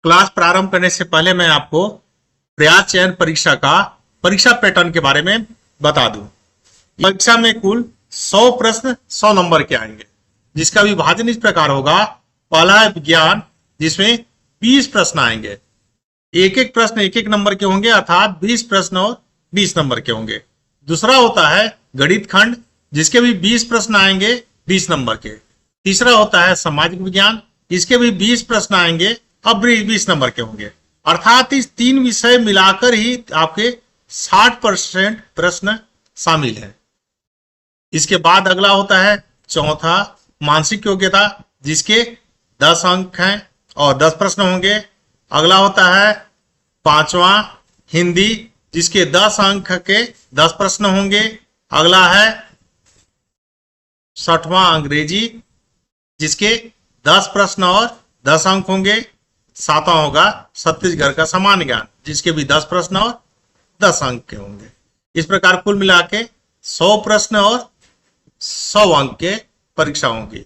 Class प्रारंभ करने से पहले मैं आपको प्रयास चयन परीक्षा का परीक्षा पैटर्न के बारे में बता दूं। परीक्षा में कुल 100 प्रश्न 100 नंबर के आएंगे, जिसका विभाजन इस प्रकार होगा। पहला है विज्ञान, जिसमें 20 प्रश्न आएंगे। एक एक प्रश्न एक एक नंबर के होंगे, अर्थात 20 प्रश्न और 20 नंबर के होंगे। दूसरा होता है गणित खंड, जिसके भी 20 प्रश्न आएंगे 20 नंबर के। तीसरा होता है सामाजिक विज्ञान, इसके भी 20 प्रश्न आएंगे अब 20 नंबर के होंगे। अर्थात इस 3 विषय मिलाकर ही आपके 60% प्रश्न शामिल है। इसके बाद अगला होता है चौथा मानसिक योग्यता, जिसके 10 अंक हैं और 10 प्रश्न होंगे। अगला होता है पांचवा हिंदी, जिसके 10 अंक के 10 प्रश्न होंगे। अगला है 6वां अंग्रेजी, जिसके 10 प्रश्न और 10 अंक होंगे। 7वां होगा छत्तीसगढ़ का सामान्य ज्ञान, जिसके भी 10 प्रश्न और 10 अंक के होंगे। इस प्रकार कुल मिला के 100 प्रश्न और 100 अंक के परीक्षा होंगी।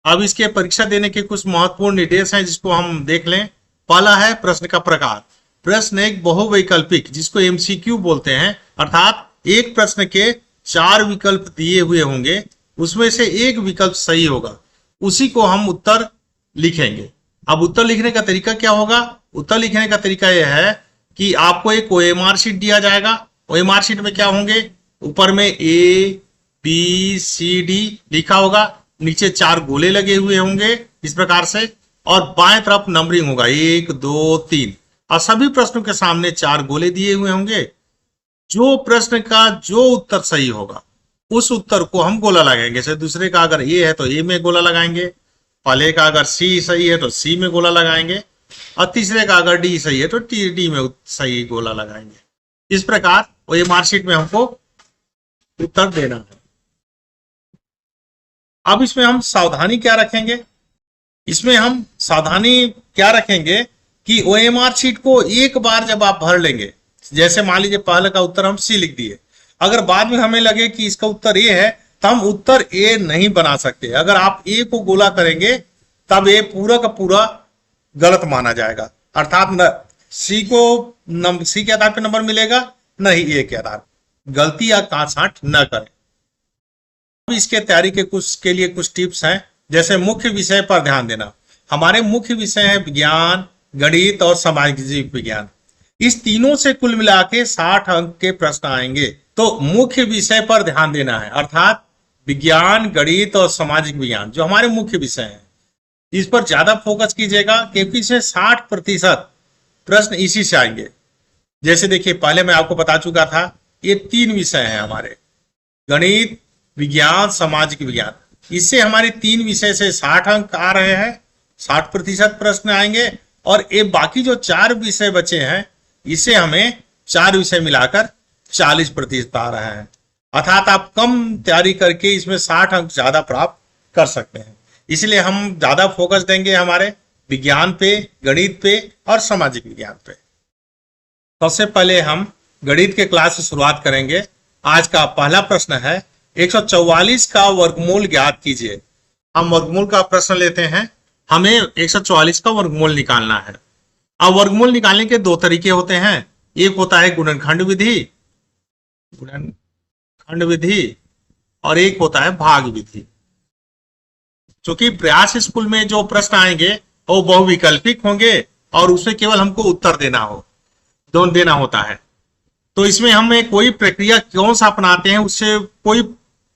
अब इसके परीक्षा देने के कुछ महत्वपूर्ण निर्देश हैं, जिसको हम देख लें। पहला है प्रश्न का प्रकार। प्रश्न एक बहुवैकल्पिक, जिसको एमसीक्यू बोलते हैं, अर्थात एक प्रश्न के 4 विकल्प दिए हुए होंगे, उसमें से एक विकल्प सही होगा, उसी को हम उत्तर लिखेंगे। अब उत्तर लिखने का तरीका क्या होगा? उत्तर लिखने का तरीका यह है कि आपको एक ओएमआर शीट दिया जाएगा। ओएमआर शीट में क्या होंगे? ऊपर में ABCD लिखा होगा, नीचे 4 गोले लगे हुए होंगे इस प्रकार से, और बाएं तरफ नंबरिंग होगा 1 2 3, और सभी प्रश्नों के सामने 4 गोले दिए हुए होंगे। जो प्रश्न का जो उत्तर सही होगा, उस उत्तर को हम गोला लगाएंगे। जैसे दूसरे का अगर A है तो A में गोला लगाएंगे, पहले का अगर C सही है तो C में गोला लगाएंगे, और तीसरे का अगर D सही है तो D में सही गोला लगाएंगे। इस प्रकार ओएमआर शीट में हमको उत्तर देना है। अब इसमें हम सावधानी क्या रखेंगे? इसमें हम सावधानी क्या रखेंगे कि ओएमआर शीट को एक बार जब आप भर लेंगे, जैसे मान लीजिए पहले का उत्तर हम C लिख दिए, अगर बाद में हमें लगे कि इसका उत्तर A है, तो हम उत्तर A नहीं बना सकते। अगर आप A को गोला करेंगे तब A पूरा का पूरा गलत माना जाएगा, अर्थात न C के आधार पर नंबर मिलेगा, न ही A के आधार पर। गलती या काट-छांट न करें। अब इसके तैयारी के लिए कुछ टिप्स हैं। जैसे मुख्य विषय पर ध्यान देना। हमारे मुख्य विषय है विज्ञान, गणित और सामाजिक विज्ञान। इस तीनों से कुल मिला के 60 अंक के प्रश्न आएंगे। तो मुख्य विषय पर ध्यान देना है, अर्थात विज्ञान, गणित और सामाजिक विज्ञान जो हमारे मुख्य विषय हैं, इस पर ज्यादा फोकस कीजिएगा, क्योंकि इससे 60% प्रश्न इसी से आएंगे। जैसे देखिए, पहले मैं आपको बता चुका था, ये 3 विषय हैं हमारे, गणित, विज्ञान, सामाजिक विज्ञान। इससे हमारे 3 विषय से 60 अंक आ रहे हैं, 60% प्रश्न आएंगे। और ये बाकी जो 4 विषय बचे हैं, इससे हमें 4 विषय मिलाकर 40% आ रहे हैं। अर्थात आप कम तैयारी करके इसमें 60 अंक ज्यादा प्राप्त कर सकते हैं। इसलिए हम ज्यादा फोकस देंगे हमारे विज्ञान पे, गणित पे और सामाजिक विज्ञान पे। सबसे पहले हम गणित के क्लास से शुरुआत करेंगे। आज का पहला प्रश्न है 144 का वर्गमूल ज्ञात कीजिए। हम वर्गमूल का प्रश्न लेते हैं। हमें 144 का वर्गमूल निकालना है। अब वर्गमूल निकालने के 2 तरीके होते हैं। एक होता है गुणनखंड विधि और एक होता है भाग विधि। क्योंकि प्रयास स्कूल में जो प्रश्न आएंगे वो बहुविकल्पिक होंगे और उसमें केवल हमको उत्तर देना होता है। तो इसमें हमें कोई प्रक्रिया कौन सा अपनाते हैं उससे कोई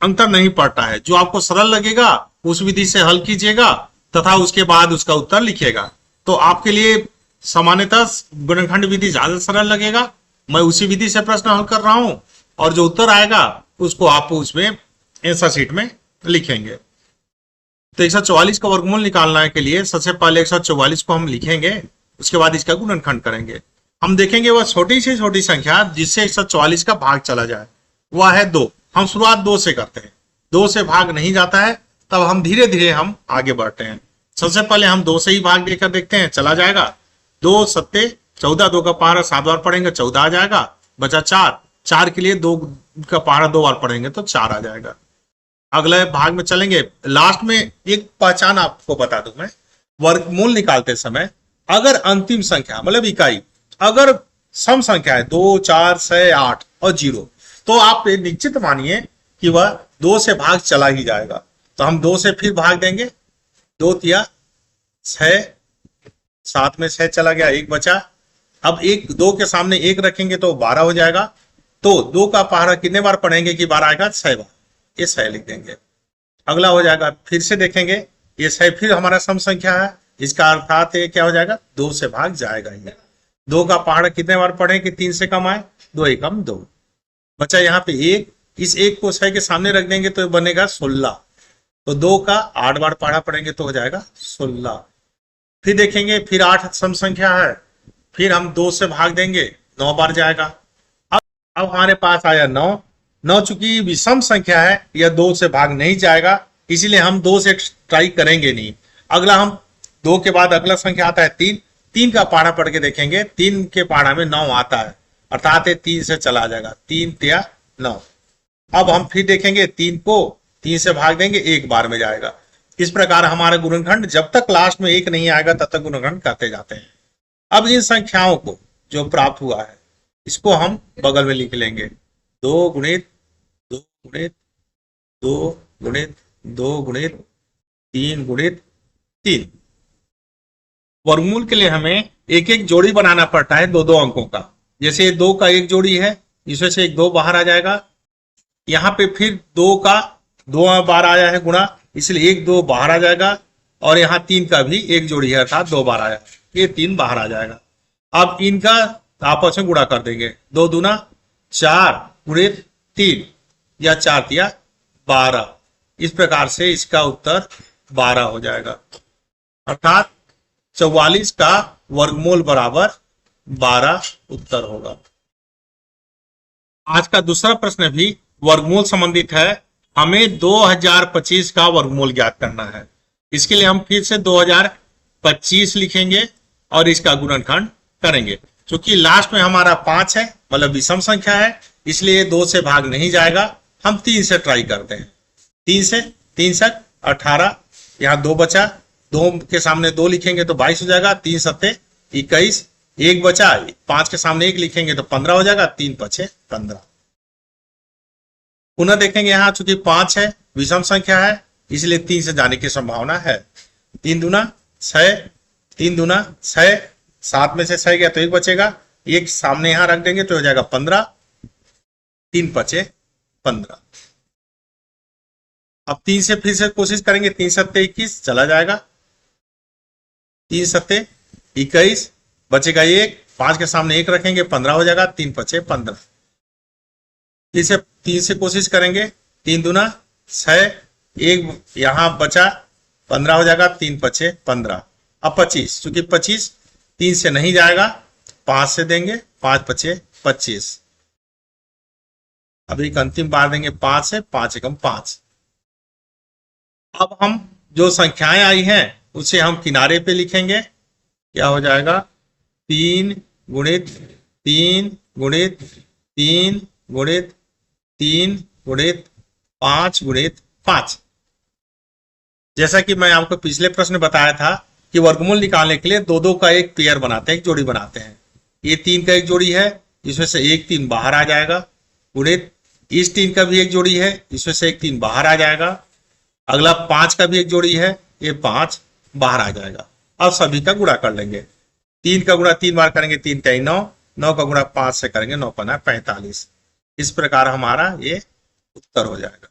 अंतर नहीं पड़ता है। जो आपको सरल लगेगा उस विधि से हल कीजिएगा तथा उसके बाद उसका उत्तर लिखिएगा। तो आपके लिए सामान्यतः गुणनखंड विधि ज्यादा सरल लगेगा। मैं उसी विधि से प्रश्न हल कर रहा हूं और जो उत्तर आएगा उसको आप उसमें आंसर शीट में लिखेंगे। तो 144 का वर्गमूल निकालने के लिए सबसे पहले 144 को हम लिखेंगे, उसके बाद इसका गुणनखंड करेंगे। हम देखेंगे वह छोटी से छोटी संख्या जिससे 144 का भाग चला जाए, वह है 2। हम शुरुआत 2 से करते हैं। 2 से भाग नहीं जाता है, तब हम धीरे धीरे हम आगे बढ़ते हैं। सबसे पहले हम 2 से ही भाग देकर देखते हैं, चला जाएगा। 2 सत्ते 14, 2 का पहाड़ा 7 बार पढ़ेंगे 14 आ जाएगा। बचा 4 के लिए 2 का पहाड़ा 2 बार पढ़ेंगे तो 4 आ जाएगा। अगले भाग में चलेंगे। लास्ट में एक पहचान आपको बता दूं मैं, वर्गमूल निकालते समय अगर अंतिम संख्या मतलब इकाई अगर सम संख्या है 2, 4, 6, 8 और 0, तो आप ये निश्चित मानिए कि वह 2 से भाग चला ही जाएगा। तो हम 2 से फिर भाग देंगे, 2 तिया 6, 7 में 6 चला गया, 1 बचा। अब 2 के सामने 1 रखेंगे तो 12 हो जाएगा। तो 2 का पहाड़ा कितने बार पढ़ेंगे कि 12 आएगा? 6 बार, ये 6 लिख देंगे। अगला हो जाएगा, फिर से देखेंगे, ये 6 फिर हमारा सम संख्या है, इसका अर्थात ये क्या हो जाएगा? 2 से भाग जाएगा ही। 2 का पहाड़ा कितने बार पढ़े कि 3 से कम आए? 2 एकम 2 बचा। यहाँ पे 1, इस 1 को 6 के सामने रख देंगे तो बनेगा 16। तो 2 का 8 बार पहाड़ा पढ़ेंगे तो हो जाएगा 16। फिर देखेंगे, फिर 8 सम संख्या है, फिर हम 2 से भाग देंगे, 9 बार जाएगा। अब हमारे पास आया 9। 9 चूंकि विषम संख्या है, यह 2 से भाग नहीं जाएगा, इसीलिए हम 2 से ट्राई करेंगे नहीं। अगला हम 2 के बाद अगला संख्या आता है 3। 3 का पहाड़ा पढ़ के देखेंगे, 3 के पहाड़ा में 9 आता है, अर्थात 3 से चला जाएगा, 3 तिया 9। अब हम फिर देखेंगे, 3 को 3 से भाग देंगे, 1 बार में जाएगा। इस प्रकार हमारा गुणनखंड जब तक लास्ट में 1 नहीं आएगा तब तक गुणनखंड करते जाते हैं। अब इन संख्याओं को जो प्राप्त हुआ है, इसको हम बगल में लिख लेंगे, 2 गुणित 2 गुणित 2 गुणित 2 गुणित 3 गुणित 3। वर्गमूल के लिए हमें एक एक जोड़ी बनाना पड़ता है 2-2 अंकों का। जैसे 2 का एक जोड़ी है, इसमें से 1 2 बाहर आ जाएगा। यहाँ पे फिर 2 का 2 बार आया है गुणा, इसलिए 1 2 बाहर आ जाएगा। और यहाँ 3 का भी एक जोड़ी है, अर्थात 2 बार आया, ये 3 बाहर आ जाएगा। अब इनका आपस में गुणा कर देंगे, 2 दूना 4 गुणित 3 या 4 तिया 12। इस प्रकार से इसका उत्तर 12 हो जाएगा, अर्थात 44 का वर्गमूल बराबर 12 उत्तर होगा। आज का दूसरा प्रश्न भी वर्गमूल संबंधित है। हमें 2025 का वर्गमूल ज्ञात करना है। इसके लिए हम फिर से 2025 लिखेंगे और इसका गुणनखंड करेंगे। क्योंकि लास्ट में हमारा 5 है, मतलब विषम संख्या है, इसलिए 2 से भाग नहीं जाएगा। हम 3 से ट्राई करते हैं। 3 से 3 से 18, यहाँ 2 बचा, 2 के सामने 2 लिखेंगे तो 22 हो जाएगा, 3 सत्ते 21, 1 बचा, 5 के सामने 1 लिखेंगे तो 15 हो जाएगा, 3 पचे 15। पुनः देखेंगे, यहाँ चूंकि 5 है, विषम संख्या है, इसलिए 3 से जाने की संभावना है। 3 दूना 6, 3 दूना 6, 7 में से 6 गया तो 1 बचेगा, 1 सामने यहां रख देंगे तो हो जाएगा 15, 3 पचे 15। अब 3 से फिर से कोशिश करेंगे, 3 सत्ते 21 चला जाएगा, 3 सत्ते 21 बचेगा 1, 5 के सामने 1 रखेंगे 15 हो जाएगा, 3 पचे 15। 3 से कोशिश करेंगे, 3 दूना 6, 1 यहां बचा 15 हो जाएगा, 3 पचे 15। अब 25, चूंकि 25 3 से नहीं जाएगा, 5 से देंगे, 5 पचे 25। अब एक अंतिम बार देंगे 5 से, 5 एकम 5। अब हम जो संख्याएं आई हैं उसे हम किनारे पे लिखेंगे। क्या हो जाएगा? 3 गुणित 3 गुणित 3 गुणित 3 गुणित 5 गुणित 5। जैसा कि मैं आपको पिछले प्रश्न बताया था कि वर्गमूल निकालने के लिए 2-2 का एक पेयर बनाते हैं, एक जोड़ी बनाते हैं। ये 3 का एक जोड़ी है, इसमें से एक 3 बाहर आ जाएगा, गुणित इस 3 का भी एक जोड़ी है, इसमें से एक 3 बाहर आ जाएगा। अगला 5 का भी एक जोड़ी है, ये 5 बाहर आ जाएगा। अब सभी का गुणा कर लेंगे। 3 का गुणा 3 बार करेंगे, 3 3 9, 9 का गुणा 5 से करेंगे, 9 5 45। इस प्रकार हमारा ये उत्तर हो जाएगा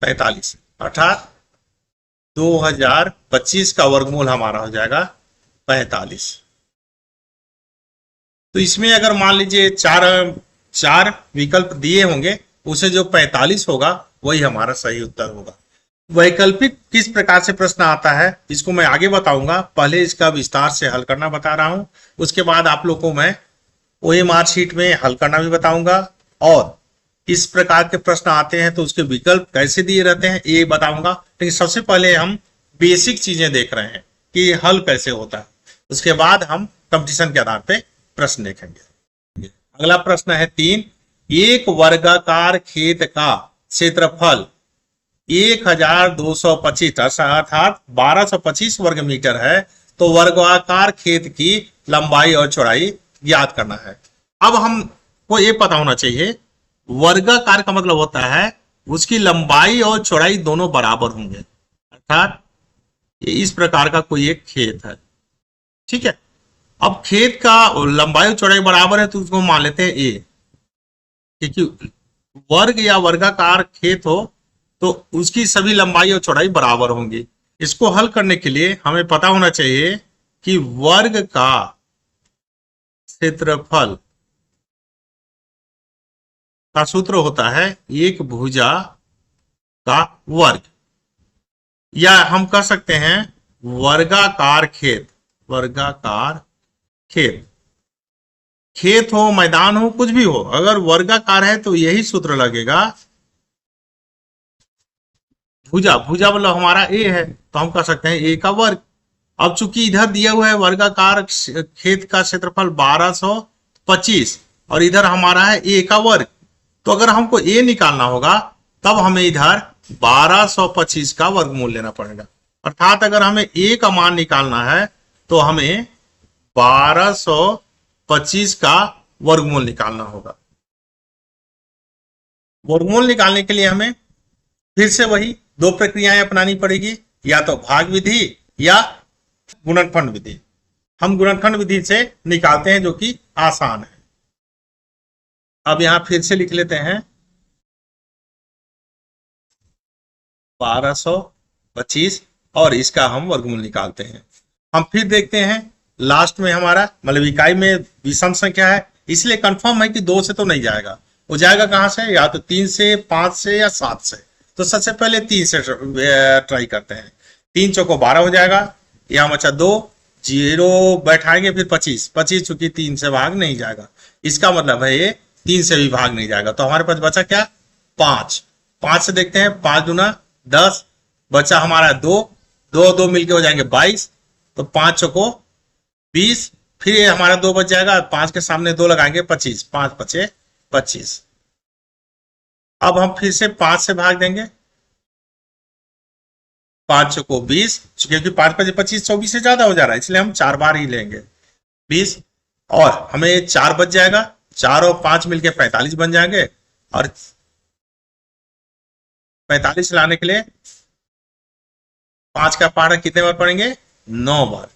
45, अर्थात 2025 का वर्गमूल हमारा हो जाएगा 45। तो इसमें अगर मान लीजिए चार विकल्प दिए होंगे, उसे जो 45 होगा वही हमारा सही उत्तर होगा। वैकल्पिक किस प्रकार से प्रश्न आता है इसको मैं आगे बताऊंगा। पहले इसका विस्तार से हल करना बता रहा हूं, उसके बाद आप लोग को मैं OMR शीट में हल करना भी बताऊंगा, और इस प्रकार के प्रश्न आते हैं तो उसके विकल्प कैसे दिए रहते हैं ये बताऊंगा। लेकिन सबसे पहले हम बेसिक चीजें देख रहे हैं कि हल कैसे होता है, उसके बाद हम कंपटीशन के आधार पे प्रश्न देखेंगे। अगला प्रश्न है 3, एक वर्गाकार खेत का क्षेत्रफल 1225 अर्थात 1225 वर्ग मीटर है, तो वर्गाकार खेत की लंबाई और चौड़ाई ज्ञात करना है। अब हमको ये पता होना चाहिए वर्गाकार का मतलब होता है उसकी लंबाई और चौड़ाई दोनों बराबर होंगे, अर्थात इस प्रकार का कोई एक खेत है, ठीक है। अब खेत का लंबाई और चौड़ाई बराबर है तो उसको मान लेते हैं ए, क्योंकि वर्ग या वर्गाकार खेत हो तो उसकी सभी लंबाई और चौड़ाई बराबर होंगी। इसको हल करने के लिए हमें पता होना चाहिए कि वर्ग का क्षेत्रफल का सूत्र होता है एक भुजा का वर्ग, या हम कह सकते हैं वर्गाकार खेत। वर्गाकार खेत, खेत हो मैदान हो कुछ भी हो, अगर वर्गाकार है तो यही सूत्र लगेगा। भुजा, भुजा मतलब हमारा ए है तो हम कह सकते हैं ए का वर्ग। अब चूंकि इधर दिया हुआ है वर्गाकार खेत का क्षेत्रफल 1225 और इधर हमारा है ए का वर्ग, तो अगर हमको ए निकालना होगा तब हमें इधर 1225 का वर्गमूल लेना पड़ेगा। अर्थात अगर हमें ए का मान निकालना है तो हमें 1225 का वर्गमूल निकालना होगा। वर्गमूल निकालने के लिए हमें फिर से वही दो प्रक्रियाएं अपनानी पड़ेगी, या तो भाग विधि या गुणनखंड विधि। हम गुणनखंड विधि से निकालते हैं जो कि आसान है। अब यहां फिर से लिख लेते हैं 1225 और इसका हम वर्गमूल निकालते हैं। हम फिर देखते हैं लास्ट में हमारा मतलब इकाई में विषम संख्या है, इसलिए कंफर्म है कि 2 से तो नहीं जाएगा, वो जाएगा कहां से, या तो 3 से, 5 से या 7 से। तो सबसे पहले 3 से ट्राई करते हैं। 3 चौको 12 हो जाएगा, यहां बचा 2, 0 बैठाएंगे, फिर 25, 25 चूंकि 3 से भाग नहीं जाएगा, इसका मतलब है ये 3 से भी भाग नहीं जाएगा, तो हमारे पास बचा क्या 5। 5 से देखते हैं, 5 दूना 10, बचा हमारा 2, 2 मिलके हो जाएंगे 22, तो 5 चौको 20, फिर हमारा 2 बच जाएगा, 5 के सामने 2 लगाएंगे 25, 5 बचे 25। अब हम फिर से 5 से भाग देंगे, 5 चौको 20, क्योंकि 5 बचे 25, 24 से ज्यादा हो जा रहा है इसलिए हम 4 बार ही लेंगे 20, और हमें 4 बच जाएगा, 4 और 5 मिलके 45 बन जाएंगे, और 45 लाने के लिए 5 का पहाड़ा कितने बार पढ़ेंगे, 9 बार,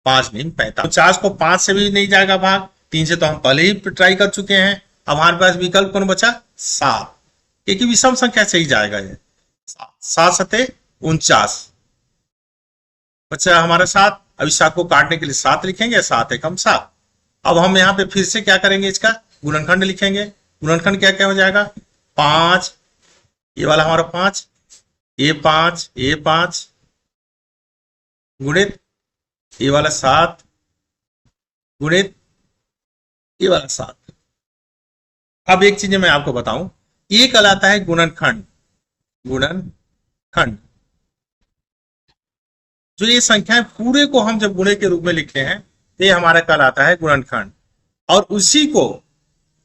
5 नहीं 45। 50 को 5 से भी नहीं जाएगा भाग, 3 से तो हम पहले ही ट्राई कर चुके हैं। अब हमारे पास विकल्प कौन बचा 7, क्योंकि विषम संख्या से ही जाएगा ये। 7 सते 49 बचा हमारा 7। अब इस 7 को काटने के लिए 7 लिखेंगे, 7 एकम 7। अब हम यहाँ पे फिर से क्या करेंगे, इसका गुणनखंड लिखेंगे। गुणनखंड क्या क्या हो जाएगा, 5, ये वाला हमारा 5, ये 5 गुणित ये वाला 7 गुणित ये वाला 7। अब एक चीज मैं आपको बताऊं, ये कहलाता है गुणनखंड। गुणनखंड जो ये संख्याएं पूरे को हम जब गुणे के रूप में लिखते हैं तो ये हमारा कहलाता है गुणनखंड। और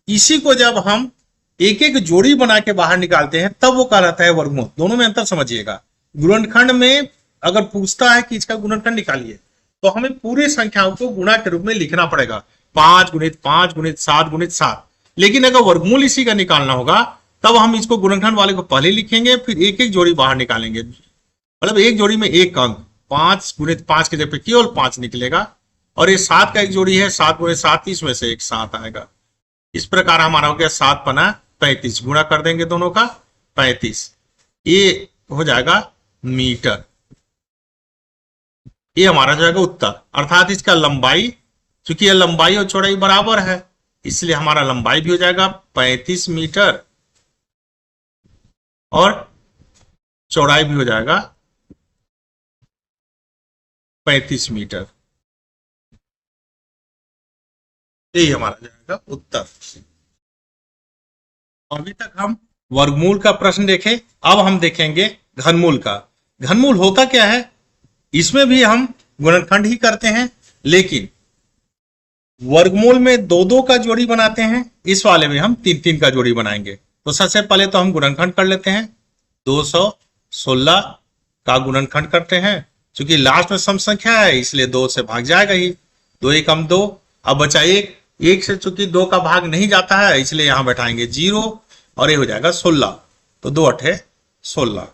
इसी को जब हम एक एक जोड़ी बना के बाहर निकालते हैं तब वो कहलाता है वर्गमूल। दोनों में अंतर समझिएगा। गुणनखंड में अगर पूछता है कि इसका गुणनखंड निकालिए तो हमें पूरे संख्याओं को गुणा के रूप में लिखना पड़ेगा, 5 गुणित 5 गुणित 7 गुणित 7। लेकिन अगर वर्गमूल इसी का निकालना होगा तब हम इसको गुणनखंड वाले को पहले लिखेंगे, फिर एक एक जोड़ी बाहर निकालेंगे। मतलब एक जोड़ी में एक अंक, 5 गुणित 5 के जगह केवल 5 निकलेगा, और ये 7 का एक जोड़ी है, 7 गुणित 7 इसमें से एक 7 आएगा। इस प्रकार हमारा हो गया 7 पना 35, गुणा कर देंगे दोनों का 35, ये हो जाएगा मीटर। ये हमारा जाएगा उत्तर। अर्थात इसका लंबाई, चूंकि यह लंबाई और चौड़ाई बराबर है इसलिए हमारा लंबाई भी हो जाएगा 35 मीटर और चौड़ाई भी हो जाएगा 35 मीटर। यही हमारा जाएगा उत्तर। अभी तक हम वर्गमूल का प्रश्न देखे, अब हम देखेंगे घनमूल का। घनमूल होता क्या है, इसमें भी हम गुणनखंड ही करते हैं, लेकिन वर्गमूल में 2-2 का जोड़ी बनाते हैं, इस वाले में हम 3-3 का जोड़ी बनाएंगे। तो सबसे पहले तो हम गुणनखंड कर लेते हैं। 216 का गुणनखंड करते हैं चूंकि लास्ट में सम संख्या है इसलिए 2 से भाग जाएगा ही, 2 एकम 2। अब बचा 1, 1 से चूंकि 2 का भाग नहीं जाता है इसलिए यहां बैठाएंगे 0 और ये हो जाएगा 16। तो 2 8 16।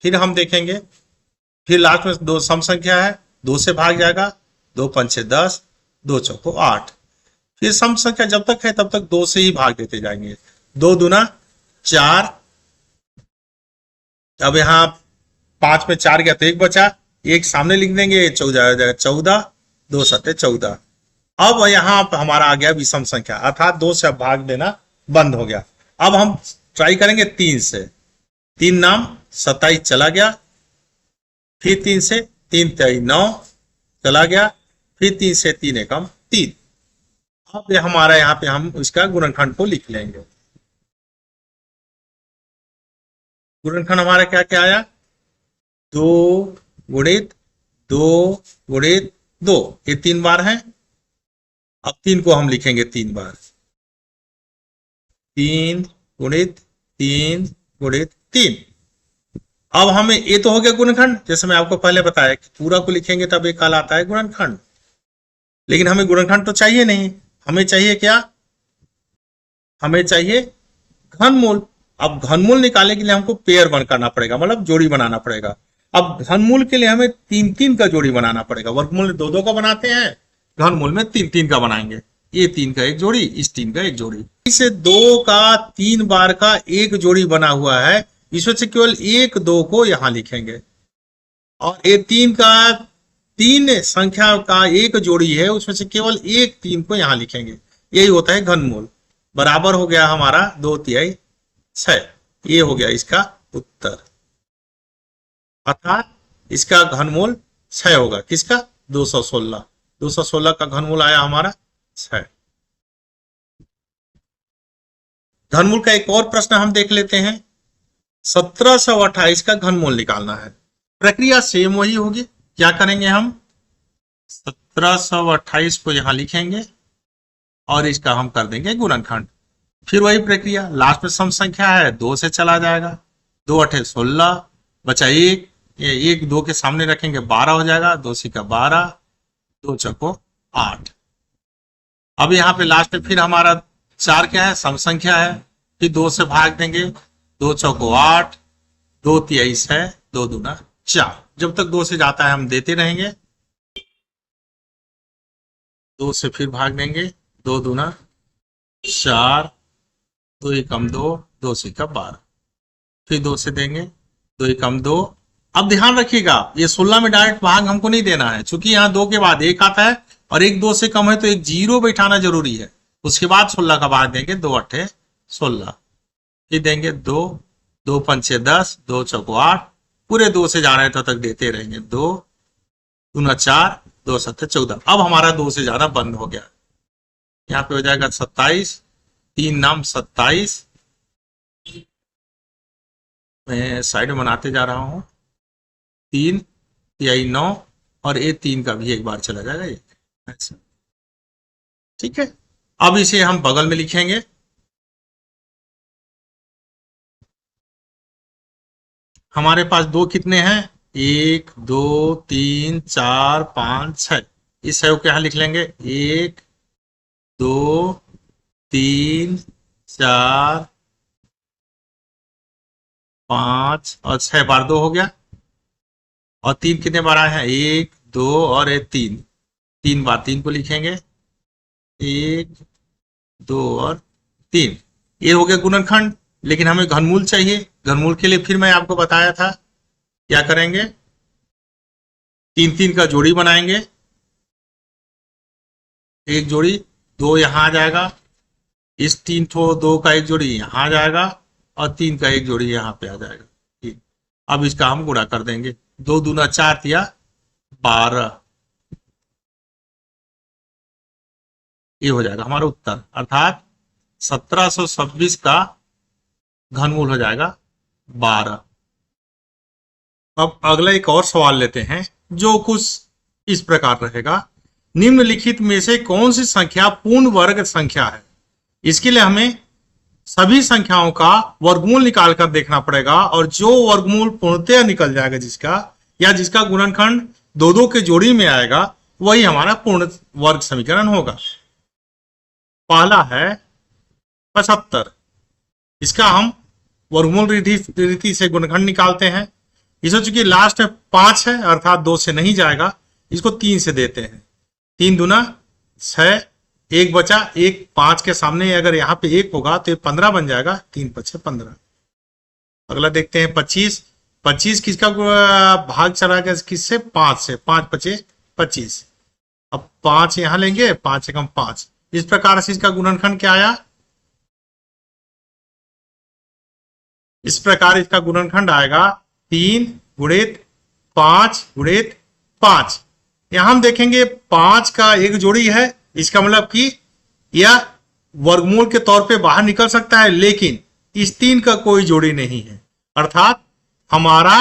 फिर हम देखेंगे, फिर लास्ट में 2 सम संख्या है, 2 से भाग जाएगा, 2 5 10, 2 चौको 8। फिर सम संख्या जब तक है तब तक 2 से ही भाग देते जाएंगे, 2 दूना 4। अब यहाँ 5 में 4 गया तो 1 बचा, 1 सामने लिख देंगे, 14, 2 7 14। अब यहाँ हमारा आ गया विषम संख्या, अर्थात 2 से अब भाग देना बंद हो गया। अब हम ट्राई करेंगे 3 से, 3 नाम 27 चला गया, फिर 3 से 3 3 9 चला गया, फिर 3 से 3 एकम 3। अब ये हमारा यहाँ पे हम इसका गुणनखंड को लिख लेंगे। गुणनखंड हमारा क्या क्या आया, 2 गुणित 2 गुणित 2, ये 3 बार है। अब 3 को हम लिखेंगे 3 बार, 3 गुणित 3 गुणित 3। अब हमें ये तो हो गया गुणनखंड, जैसे मैं आपको पहले बताया कि पूरा को लिखेंगे तब ये कहलाता है गुणनखंड। लेकिन हमें गुणनखंड तो चाहिए नहीं, हमें चाहिए क्या, हमें चाहिए घनमूल। अब घनमूल निकालने के लिए हमको पेयर बन करना पड़ेगा, मतलब जोड़ी बनाना पड़ेगा। अब घनमूल के लिए हमें 3 3 का जोड़ी बनाना पड़ेगा। वर्गमूल में 2 2 का बनाते हैं, घनमूल में 3 3 का बनाएंगे। ये 3 का एक जोड़ी, इस 3 का एक जोड़ी, इसे 2 का 3 बार का एक जोड़ी बना हुआ है, इसमें से केवल 1 2 को यहां लिखेंगे। और ये 3 का 3 संख्या का एक जोड़ी है, उसमें से केवल 1 3 को यहां लिखेंगे। यही होता है घनमूल। बराबर हो गया हमारा 2 3 6। ये हो गया इसका उत्तर, अर्थात इसका घनमूल 6 होगा। किसका, 216। 216 का घनमूल आया हमारा 6। घनमूल का एक और प्रश्न हम देख लेते हैं। 1728 का घनमूल निकालना है। प्रक्रिया सेम वही होगी। क्या करेंगे हम, 1728 को यहां लिखेंगे और इसका हम कर देंगे गुणनखंड। फिर वही प्रक्रिया, लास्ट में सम संख्या है, 2 से चला जाएगा, 2 8 16, बचा 1, ये 1 2 के सामने रखेंगे 12 हो जाएगा, 2 6 12, 2 चौको 8। अब यहाँ पे लास्ट में फिर हमारा 4 क्या है, सम संख्या है, फिर 2 से भाग देंगे, 2 चौको 8, 2 23 है, 2 दूना 4। जब तक 2 से जाता है हम देते रहेंगे, 2 से फिर भाग देंगे, 2 दूना 4, 2 एकम 2, 2 से 12, फिर 2 से देंगे, 2 एकम 2। अब ध्यान रखिएगा, ये 16 में डायरेक्ट भाग हमको नहीं देना है, क्योंकि यहाँ 2 के बाद 1 आता है और 1 2 से कम है तो एक 0 बैठाना जरूरी है। उसके बाद 16 का भाग देंगे, 2 8 16, फिर देंगे 2 2 5 10, 2 चौको 8, पूरे 2 से जा रहे हैं तब तक देते रहेंगे, 2 दूना 4, 2 7 14। अब हमारा 2 से जाना बंद हो गया। यहाँ पे हो जाएगा 27, 3 नाम 27, मैं साइड में बनाते जा रहा हूं, 3 3 9 और ये 3 का भी एक बार चला जाएगा, ऐसा। ठीक है, अब इसे हम बगल में लिखेंगे। हमारे पास 2 कितने हैं, 1 2 3 4 5 6। इस 6 को यहां लिख लेंगे, 1 2 3 4 5 और 6 बार 2 हो गया। और 3 कितने बार आए हैं, 1 2 और 3, 3 बार 3 को लिखेंगे, 1 2 और 3। ये हो गया गुणनखंड। लेकिन हमें घनमूल चाहिए। घनमूल के लिए फिर मैं आपको बताया था क्या करेंगे, 3 3 का जोड़ी बनाएंगे, एक जोड़ी 2 यहां आ जाएगा, इस 3 2 का एक जोड़ी यहां आ जाएगा और 3 का एक जोड़ी यहां पे आ जाएगा। ठीक, अब इसका हम गुणा कर देंगे, 2 दूना 4 या 12, ये हो जाएगा हमारा उत्तर। अर्थात 1726 का घनमूल हो जाएगा 12। अब अगला एक और सवाल लेते हैं जो कुछ इस प्रकार रहेगा, निम्नलिखित में से कौन सी संख्या पूर्ण वर्ग संख्या है। इसके लिए हमें सभी संख्याओं का वर्गमूल निकाल कर देखना पड़ेगा और जो वर्गमूल पूर्णतः निकल जाएगा जिसका, या जिसका गुणनखंड दो दो के जोड़ी में आएगा वही हमारा पूर्ण वर्ग समीकरण होगा। पहला है 75, इसका हम वर्गमूल रीति से गुणनखंड निकालते हैं। इसमें चूंकि लास्ट में 5 है अर्थात 2 से नहीं जाएगा, इसको 3 से देते हैं। 3 दूना 6, 1 बचा, 1 5 के सामने अगर यहाँ पे 1 होगा तो ये 15 बन जाएगा, 3 5 15। अगला देखते हैं 25। 25 किसका भाग चला गया किससे? 5 से। 5 5 25। अब 5 यहां लेंगे, 5 एकम 5। इस प्रकार से इसका गुणनखंड क्या आया? इस प्रकार इसका गुणनखंड आएगा 3 गुणित 5 गुणित 5। यहां हम देखेंगे 5 का एक जोड़ी है, इसका मतलब कि यह वर्गमूल के तौर पे बाहर निकल सकता है, लेकिन इस 3 का कोई जोड़ी नहीं है, अर्थात हमारा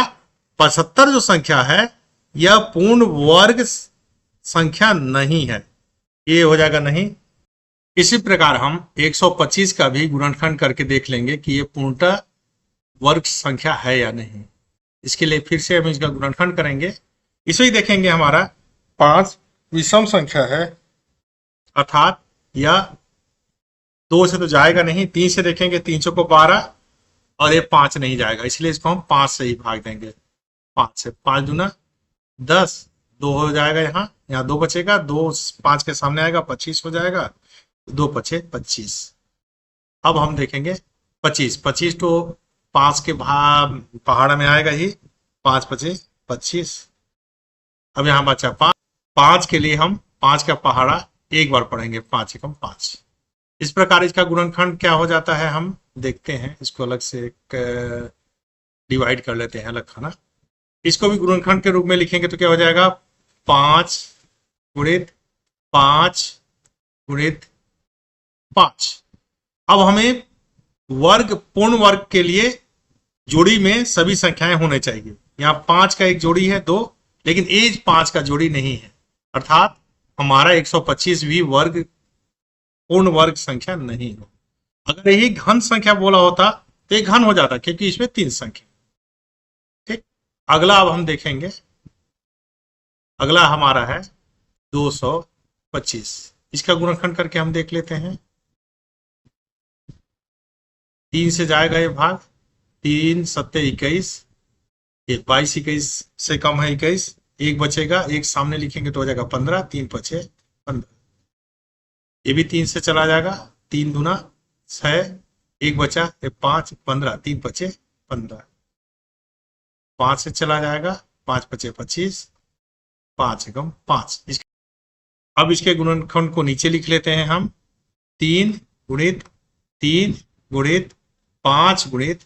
75 जो संख्या है यह पूर्ण वर्ग संख्या नहीं है, ये हो जाएगा नहीं। इसी प्रकार हम 125 का भी गुणनखंड करके देख लेंगे कि ये पूर्णतः वर्ग संख्या है या नहीं। इसके लिए फिर से हम इसका गुणनखंड करेंगे। इसे ही देखेंगे हमारा 5 विषम संख्या है, अर्थात यह 2 से तो जाएगा नहीं, 3 से देखेंगे, 3 को 12 और ये 5 नहीं जाएगा, इसलिए इसको हम 5 से ही भाग देंगे। 5 से 5 दूना 10, 2 हो जाएगा, यहाँ 2 बचेगा, 2 5 के सामने आएगा, 25 हो जाएगा, 2 5 25। अब हम देखेंगे 25 तो 5 के भाग पहाड़ में आएगा ही, 5 5 25। अब यहाँ बचा 5 के लिए हम 5 का पहाड़ा एक बार पढ़ेंगे, 5 एकम 5। इस प्रकार इसका गुणनखंड क्या हो जाता है हम देखते हैं। इसको अलग से एक डिवाइड कर लेते हैं, अलग खाना। इसको भी गुणनखंड के रूप में लिखेंगे तो क्या हो जाएगा? 5 गुणित 5 गुणित 5। अब हमें वर्ग पूर्ण वर्ग के लिए जोड़ी में सभी संख्याएं होने चाहिए। यहाँ 5 का एक जोड़ी है 2, लेकिन एज 5 का जोड़ी नहीं है, अर्थात हमारा 125 भी वर्ग पूर्ण वर्ग संख्या नहीं हो। अगर यही घन संख्या बोला होता तो ये घन हो जाता, क्योंकि इसमें 3 संख्या। ठीक, अगला अब हम देखेंगे, अगला हमारा है 225। इसका गुणनखंड करके हम देख लेते हैं। 3 से जाएगा ये भाग, 3 7 21, ये 22 21 से कम है 21, 1 बचेगा, 1 सामने लिखेंगे तो हो जाएगा 15, 3 5 15। ये भी 3 से चला जाएगा, 3 दूना 6, 1 बचा, 5 15, 3 5 15। 5 से चला जाएगा, 5 5 25, 5 एकम 5। अब इसके गुणनखंड को नीचे लिख लेते हैं हम। 3 गुणित 3 गुणित 5 गुणित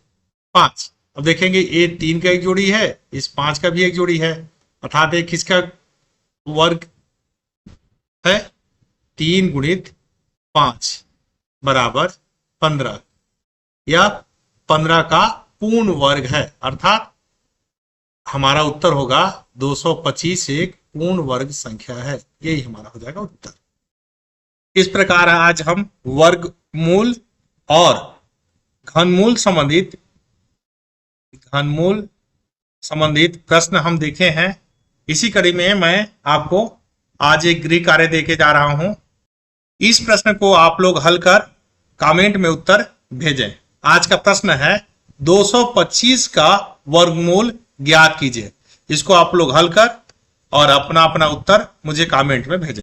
5। अब देखेंगे ये 3 का एक जोड़ी है, इस 5 का भी एक जोड़ी है, अर्थात एक किसका वर्ग है? 3 गुणित 5 बराबर 15। यह 15 का पूर्ण वर्ग है, अर्थात हमारा उत्तर होगा 225 एक पूर्ण वर्ग संख्या है। यही हमारा हो जाएगा उत्तर। इस प्रकार आज हम वर्गमूल और घनमूल संबंधित प्रश्न हम देखे हैं। इसी कड़ी में मैं आपको आज एक गृह कार्य देके जा रहा हूं। इस प्रश्न को आप लोग हल कर कमेंट में उत्तर भेजें। आज का प्रश्न है 225 का वर्गमूल ज्ञात कीजिए। इसको आप लोग हल कर और अपना अपना उत्तर मुझे कमेंट में भेजें।